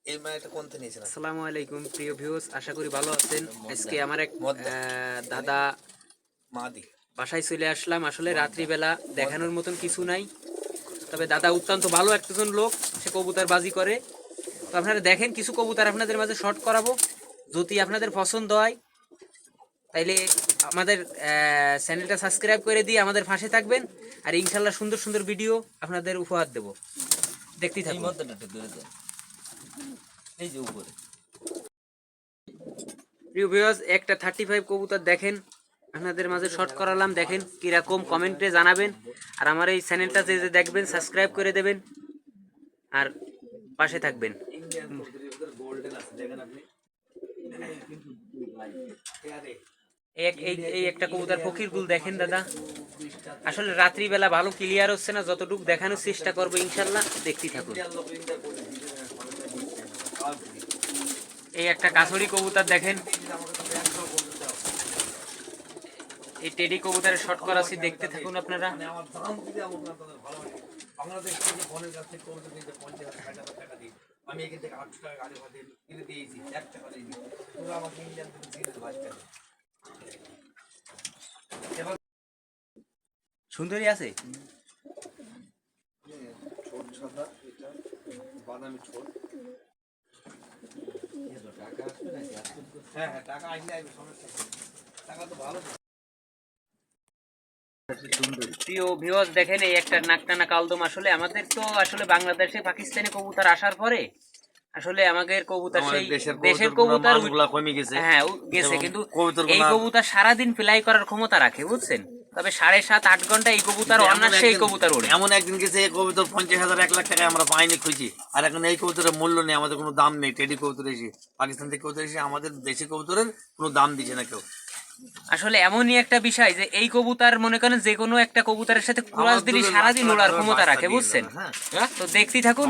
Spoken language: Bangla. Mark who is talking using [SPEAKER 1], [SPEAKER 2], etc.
[SPEAKER 1] আসসালামু আলাইকুম প্রিয় ভিউয়ার্স, আশা করি ভালো আছেন। আজকে আমার এক দাদা বাসায় চলে আসলাম। আসলে রাত্রিবেলা দেখানোর মতন কিছু নাই, তবে দাদা অত্যন্ত ভালো একজন লোক, সে কবুতর বাজি করে। তো আপনারা দেখেন, কিছু কবুতর আপনাদের মাঝে শর্ট করাবো। যদি আপনাদের পছন্দ হয় তাইলে আমাদের চ্যানেলটা সাবস্ক্রাইব করে দিয়ে আমাদের পাশে থাকবেন, আর ইনশাল্লাহ সুন্দর সুন্দর ভিডিও আপনাদের উপহার দেব, দেখতেই থাকুন। প্রিয় ভিউয়ার্স, একটা 35 কবুতর দেখেন আপনাদের মাঝে শর্ট করালাম, দেখেন কিরকম, কমেন্টে জানাবেন। আর আমার এই চ্যানেলটা যে যে দেখবেন সাবস্ক্রাইব করে দেবেন আর পাশে থাকবেন। এই একটা কবুতর ফকির গুল দেখেন দাদা, আসলে রাত্রিবেলা ভালো ক্লিয়ার হচ্ছে না, যতটুকু দেখানোর চেষ্টা করবো ইনশাল্লাহ, দেখতেই থাকুন। এই একটা কাছড়ি কবুতর দেখেন, এই টেডি কবুতরের শর্ট করা আছে, দেখতে থাকুন আপনারা। বাংলাদেশ থেকে বনের কাছ থেকে কবুতর কিনতে 50,000-60,000 টাকা দিই, আমি এখান থেকে 800 টাকা গাড়ি ভাড়া দিয়ে কিনে দিয়েছি, 1 টাকা দিইনি, তোমরা আমাকে ইন্ডিয়ান থেকে দিতে পারবে। সুন্দরী আছে, ছোট সাদা, এটা বাদামি ছোট। টাকা আসবে নাকি? হ্যাঁ হ্যাঁ, টাকা আসলে আসবে, সমস্যা নেই, টাকা তো ভালো। প্রিয় ভিউয়ার্স দেখেন, এই একটা নাকটানা কালদম। আসলে আমাদের তো আসলে বাংলাদেশে পাকিস্তানি কবুতর আসার পরে আসলে আমাদের কবুতর সেই দেশের কবুতর কমে গেছে, হ্যাঁ গেছে, কিন্তু এই কবুতর সারাদিন ফ্লাই করার ক্ষমতা রাখে, বুঝছেন। তবে 7.5-8 ঘন্টা এই কবুতর অনায়াসে এই কবুতর ওড়ে।
[SPEAKER 2] এমন একদিন গেছে এই কবুতর 50,000-1 লাখ টাকায় আমরা পাইনি, খুঁজি। আর এখন এই কবুতরের মূল্য নেই, আমাদের কোনো দাম নেই। টেডি কবুতর এসে, পাকিস্তান থেকে কবুতর এসে আমাদের দেশি কবুতরের কোনো দাম দিচ্ছে না কেউ।
[SPEAKER 1] আসলে এমনই একটা বিষয় যে এই কবুতর মনে করেন যে কোনো একটা কবুতরের সাথে ক্রস দিলে সারাদিন ওড়ার ক্ষমতা রাখে, বুঝছেন। তো দেখতেই থাকুন।